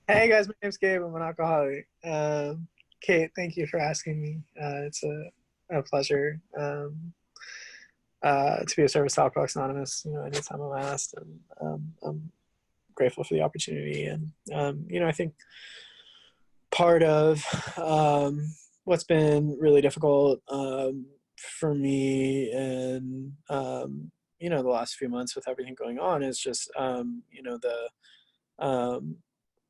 Hey guys, my name's Gabe. I'm an alcoholic. Kate, thank you for asking me. It's a pleasure to be a service to Alcoholics Anonymous. Anytime I'm asked, and I'm grateful for the opportunity. And I think part of what's been really difficult for me, and the last few months with everything going on, is just the um,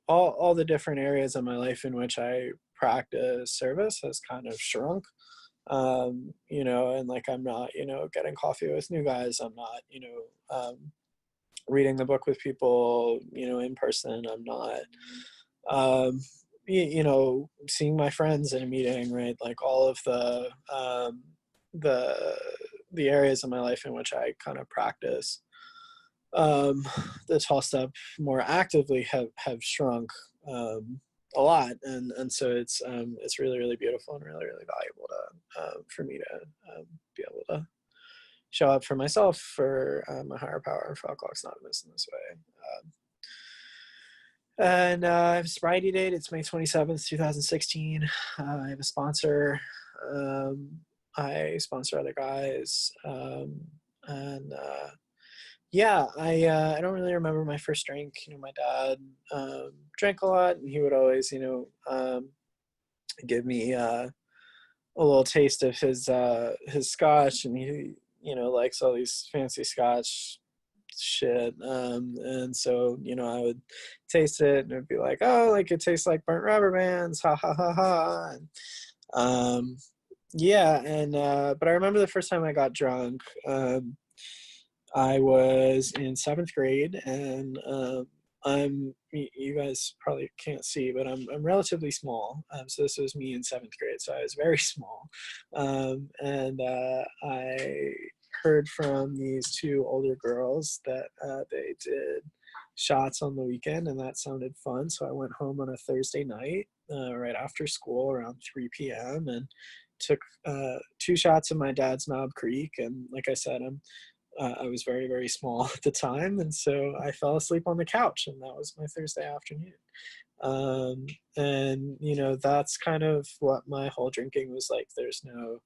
all the different areas of my life in which I practice service has kind of shrunk. And like I'm not, getting coffee with new guys. I'm not, reading the book with people, in person. I'm not, um, seeing my friends in a meeting, right? Like all of the the areas of my life in which I kind of practice um, the 12 step more actively have shrunk a lot, and so it's really really beautiful and really really valuable to for me to be able to show up for myself, for my higher power, and for Alcoholics Anonymous in this way. And I have a sobriety date. It's May 27th, 2016. I have a sponsor. Um, I sponsor other guys, and yeah, I don't really remember my first drink. My dad drank a lot, and he would always give me a little taste of his scotch, and he likes all these fancy scotch shit, and so I would taste it, and it'd be like, oh, like it tastes like burnt rubber bands, ha ha ha ha. And, yeah, and but I remember the first time I got drunk. I was in seventh grade, and you guys probably can't see, but I'm relatively small. So this was me in seventh grade, so I was very small. And I heard from these two older girls that they did shots on the weekend, and that sounded fun. So I went home on a Thursday night, right after school, around 3 p.m., and took two shots of my dad's Knob Creek. And like I said, I was very, very small at the time, and so I fell asleep on the couch, and that was my Thursday afternoon. And that's kind of what my whole drinking was like. There's no,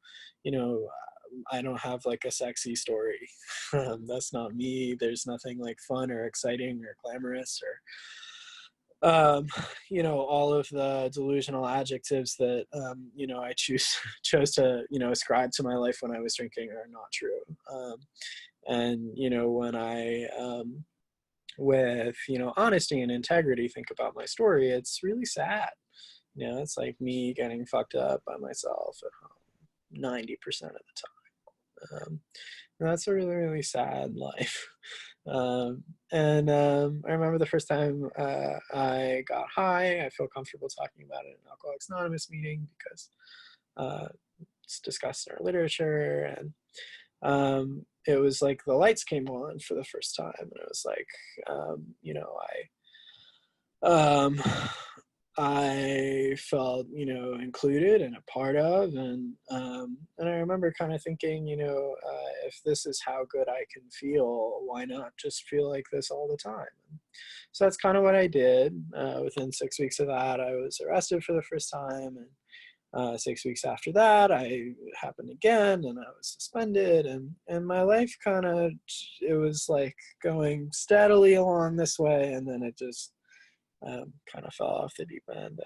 I don't have like a sexy story. That's not me. There's nothing like fun or exciting or glamorous or all of the delusional adjectives that I chose to ascribe to my life when I was drinking are not true. And when I with honesty and integrity think about my story, it's really sad. It's like me getting fucked up by myself at home 90% of the time. And that's a really really sad life. And I remember the first time I got high. I feel comfortable talking about it in an Alcoholics Anonymous meeting because it's discussed in our literature. And it was like the lights came on for the first time, and it was like, um, I felt, included and a part of, and I remember kind of thinking, if this is how good I can feel, why not just feel like this all the time? So that's kind of what I did. Within 6 weeks of that, I was arrested for the first time, and 6 weeks after that, I happened again, and I was suspended, and my life kind of, it was like going steadily along this way, and then it just kind of fell off the deep end.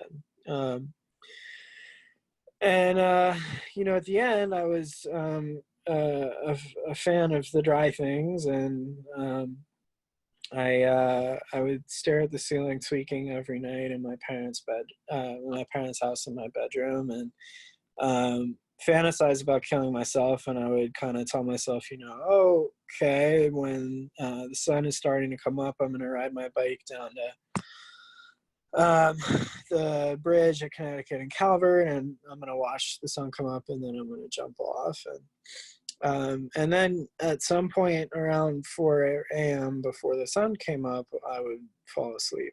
And at the end, I was a fan of the dry things, and I would stare at the ceiling tweaking every night in my parents' house in my bedroom, and fantasize about killing myself. And I would kind of tell myself, oh, okay, when the sun is starting to come up, I'm going to ride my bike down to the bridge at Connecticut and Calvert, and I'm going to watch the sun come up, and then I'm going to jump off. And then at some point around 4 a.m. before the sun came up, I would fall asleep.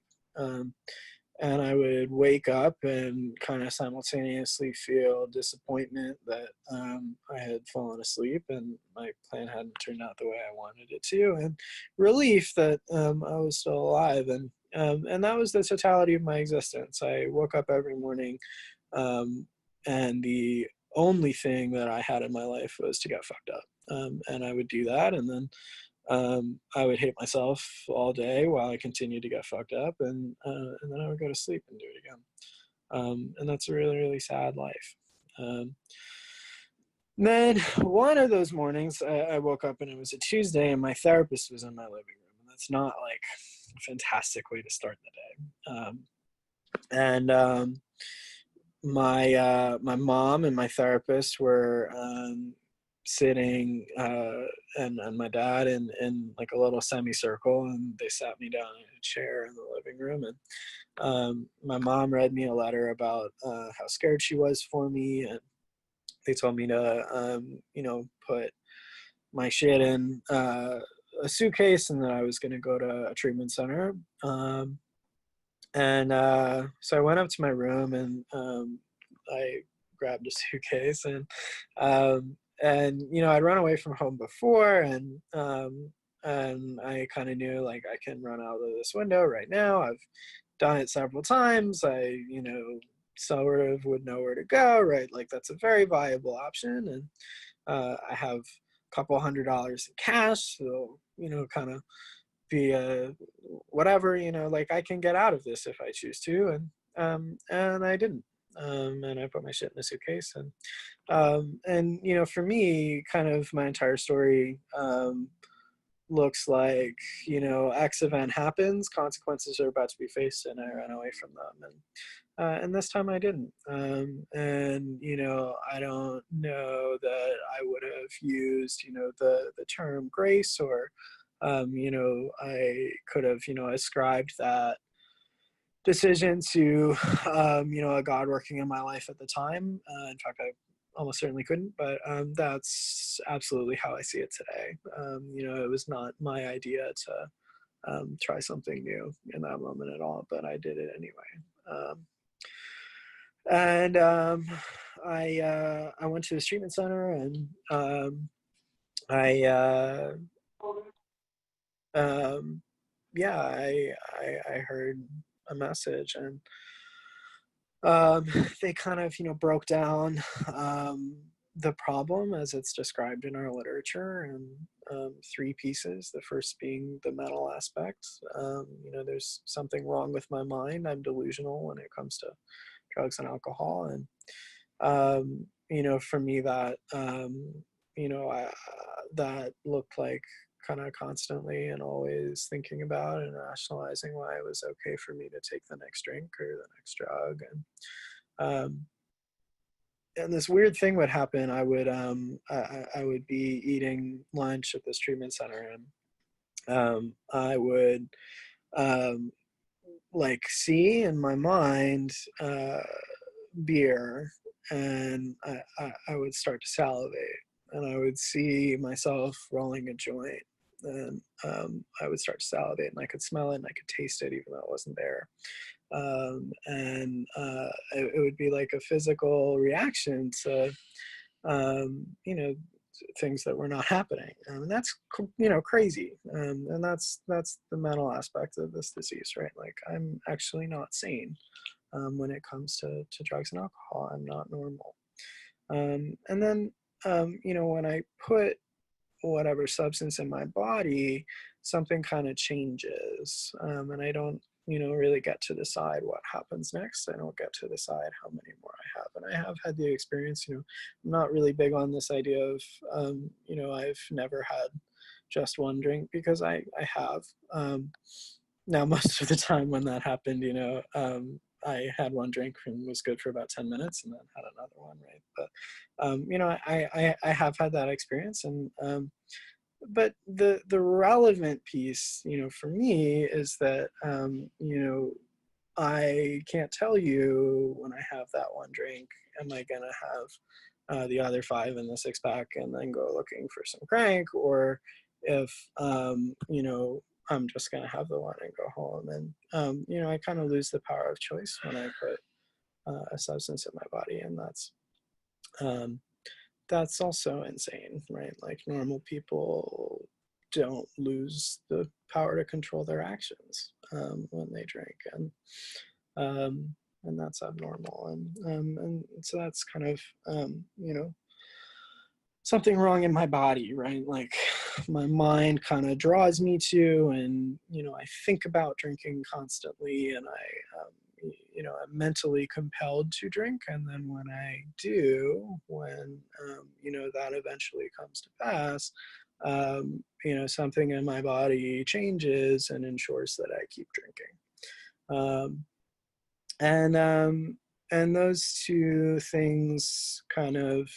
And I would wake up and kind of simultaneously feel disappointment that I had fallen asleep and my plan hadn't turned out the way I wanted it to, and relief that I was still alive. And And that was the totality of my existence. I woke up every morning, um, and the only thing that I had in my life was to get fucked up. And I would do that, and then I would hate myself all day while I continued to get fucked up, and then I would go to sleep and do it again. And that's a really, really sad life. Um, then one of those mornings, I woke up and it was a Tuesday, and my therapist was in my living room, and that's not like a fantastic way to start the day. And My mom and my therapist were sitting, and my dad in like a little semicircle, and they sat me down in a chair in the living room, and my mom read me a letter about how scared she was for me, and they told me to put my shit in a suitcase, and that I was going to go to a treatment center. And so I went up to my room, and I grabbed a suitcase, and I'd run away from home before, and I kind of knew, like, I can run out of this window right now. I've done it several times. I sort of would know where to go, right? Like, that's a very viable option, and I have a couple $100s in cash, so kind of be whatever, like, I can get out of this if I choose to, and I didn't. And I put my shit in a suitcase, and for me, kind of my entire story looks like, X event happens, consequences are about to be faced, and I ran away from them, and this time I didn't. And I don't know that I would have used the term grace, or I could have ascribed that decision to a God working in my life at the time. In fact, I almost certainly couldn't, but that's absolutely how I see it today. It was not my idea to try something new in that moment at all, but I did it anyway. And I went to this treatment center, and I um, yeah, I heard a message, and um, they kind of broke down the problem as it's described in our literature, and three pieces. The first being the mental aspect. There's something wrong with my mind. I'm delusional when it comes to drugs and alcohol, and for me, that that looked like kind of constantly and always thinking about and rationalizing why it was okay for me to take the next drink or the next drug, um, and this weird thing would happen. I would be eating lunch at this treatment center, and I would um, like see in my mind beer, and I would start to salivate, and I would see myself rolling a joint, and I would start to salivate, and I could smell it, and I could taste it even though it wasn't there. And it would be like a physical reaction to things that were not happening, and that's crazy, and that's the mental aspect of this disease, right? Like, I'm actually not sane when it comes to drugs and alcohol. I'm not normal. And then, when I put whatever substance in my body, something kind of changes. And I don't, really get to decide what happens next. I don't get to decide how many more I have. And I have had the experience, I'm not really big on this idea of, I've never had just one drink, because I have. Now, most of the time when that happened, I had one drink and was good for about 10 minutes, and then had another one, right? But I have had that experience, and but the relevant piece, for me, is that I can't tell you, when I have that one drink, am I gonna have the other five in the six pack and then go looking for some crank, or if I'm just gonna have the one and go home. And I kind of lose the power of choice when I put a substance in my body, and um, that's also insane, right? Like, normal people don't lose the power to control their actions when they drink, and that's abnormal, and so that's kind of something wrong in my body, right? Like my mind kind of draws me to, and I think about drinking constantly, and I'm mentally compelled to drink, and then when I do, when that eventually comes to pass, something in my body changes and ensures that I keep drinking. And those two things kind of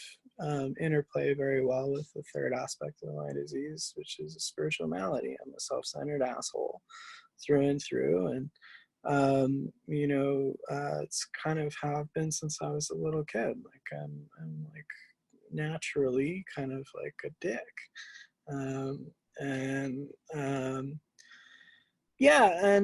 interplay very well with the third aspect of my disease, which is a spiritual malady. I'm a self-centered asshole through and through, and it's kind of how I've been since I was a little kid. Like I'm like naturally kind of like a dick, and yeah,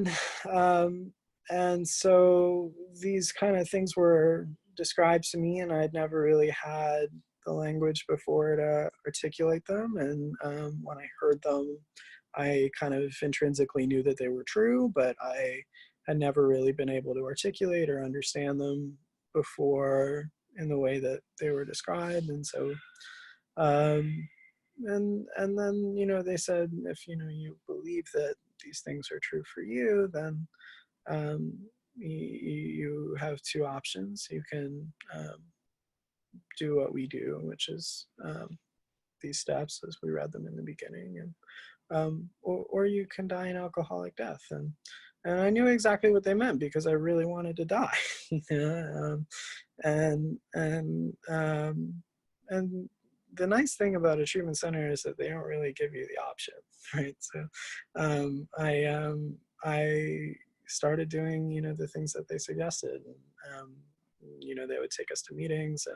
and so these kind of things were described to me, and I'd never really had the language before to articulate them. And when I heard them, I kind of intrinsically knew that they were true, but I had never really been able to articulate or understand them before in the way that they were described. And so and then they said, if you believe that these things are true for you, then you have two options. You can do what we do, which is these steps as we read them in the beginning, and or you can die an alcoholic death. And I knew exactly what they meant, because I really wanted to die. And the nice thing about a treatment center is that they don't really give you the option, right? So I started doing the things that they suggested. They would take us to meetings,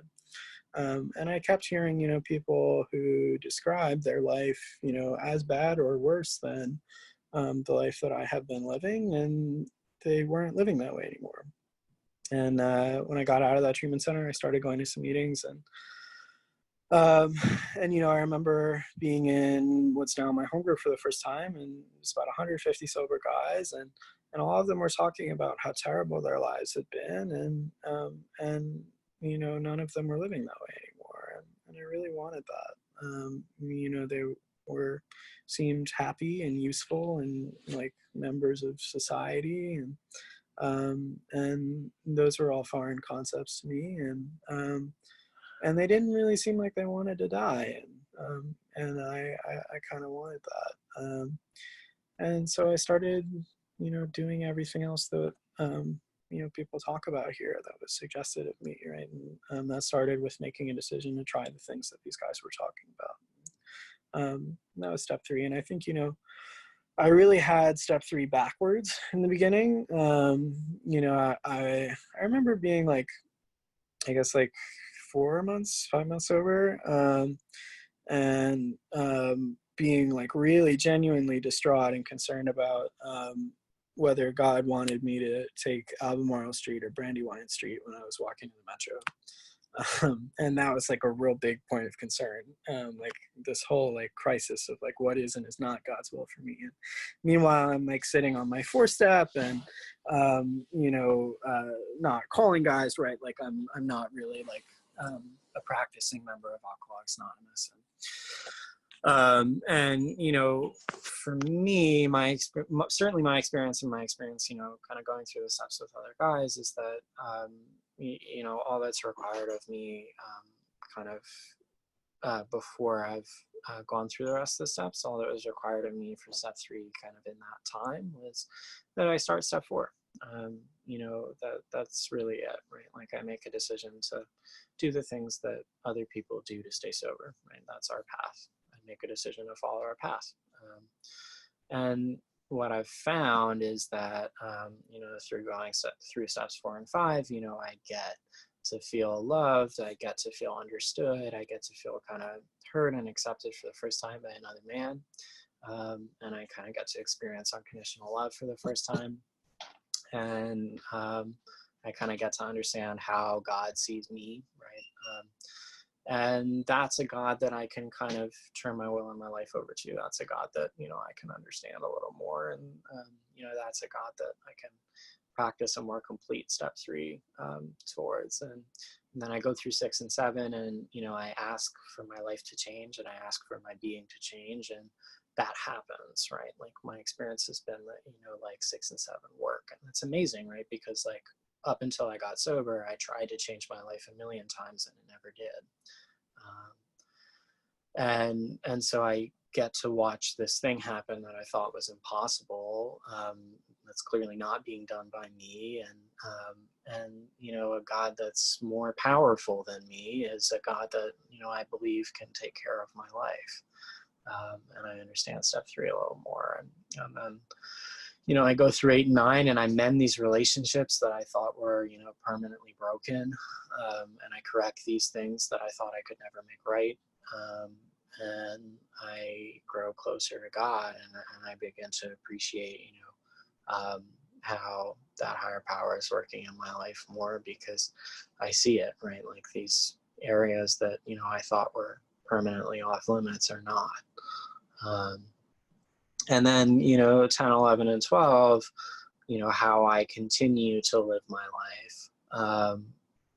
and I kept hearing people who described their life as bad or worse than the life that I have been living, and they weren't living that way anymore. And when I got out of that treatment center, I started going to some meetings, and I remember being in what's now my home group for the first time, and it was about 150 sober guys, and all of them were talking about how terrible their lives had been, and none of them were living that way anymore, and I really wanted that. They seemed happy and useful and like members of society, and those were all foreign concepts to me, and they didn't really seem like they wanted to die, and I kind of wanted that, and so I started doing everything else that people talk about here that was suggested of me, right? And that started with making a decision to try the things that these guys were talking about. That was step 3, and I think I really had step 3 backwards in the beginning. I remember being like, I guess like 5 months sober, and being like really genuinely distraught and concerned about whether God wanted me to take Albemarle Street or Brandywine Street when I was walking in the metro. And that was like a real big point of concern, like this whole like crisis of like what is and is not God's will for me. And meanwhile, I'm like sitting on my 4-step and not calling guys, right? Like I'm not really like a practicing member of Alcoholics Anonymous, and for me, certainly my experience, kind of going through the steps with other guys, is that all that's required of me, kind of before I've gone through the rest of the steps, all that was required of me for step 3 kind of in that time was that I start step 4. That's really it, right? Like I make a decision to do the things that other people do to stay sober, right? That's our path. I make a decision to follow our path. And what I've found is that, through going through steps 4 and 5, I get to feel loved, I get to feel understood, I get to feel kind of heard and accepted for the first time by another man. And I kind of get to experience unconditional love for the first time. And I kind of get to understand how God sees me, right? And that's a God that I can kind of turn my will and my life over to. That's a God that, I can understand a little more. And, that's a God that I can practice a more complete step 3 towards. And then I go through 6 and 7, and, I ask for my life to change, and I ask for my being to change. And that happens, right? Like, my experience has been that, like 6 and 7 work. And that's amazing, right? Because, like, up until I got sober, I tried to change my life a million times and it never did. And so I get to watch this thing happen that I thought was impossible. That's clearly not being done by me, and a God that's more powerful than me is a God that I believe can take care of my life. And I understand step 3 a little more, and then I go through 8 and 9, and I mend these relationships that I thought were permanently broken, and I correct these things that I thought I could never make right. And I grow closer to God, and I begin to appreciate, how that higher power is working in my life more, because I see it, right? Like, these areas that, I thought were permanently off limits are not. And then, 10, 11, and 12, how I continue to live my life,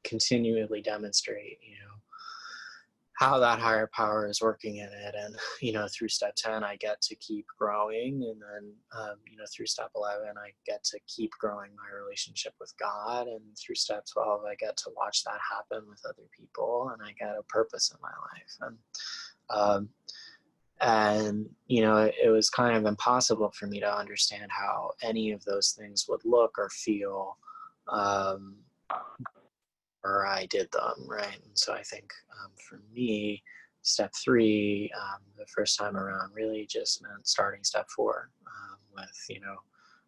continually demonstrate, how that higher power is working in it. And, through step 10, I get to keep growing. And then, through step 11, I get to keep growing my relationship with God. And through step 12, I get to watch that happen with other people, and I get a purpose in my life. And, it was kind of impossible for me to understand how any of those things would look or feel, or I did them, right? And so I think for me, step 3, the first time around, really just meant starting step 4, with,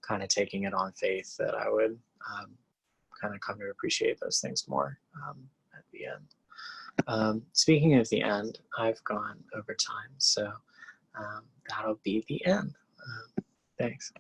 kind of taking it on faith that I would kind of come to appreciate those things more at the end. Speaking of the end, I've gone over time, so that'll be the end. Thanks.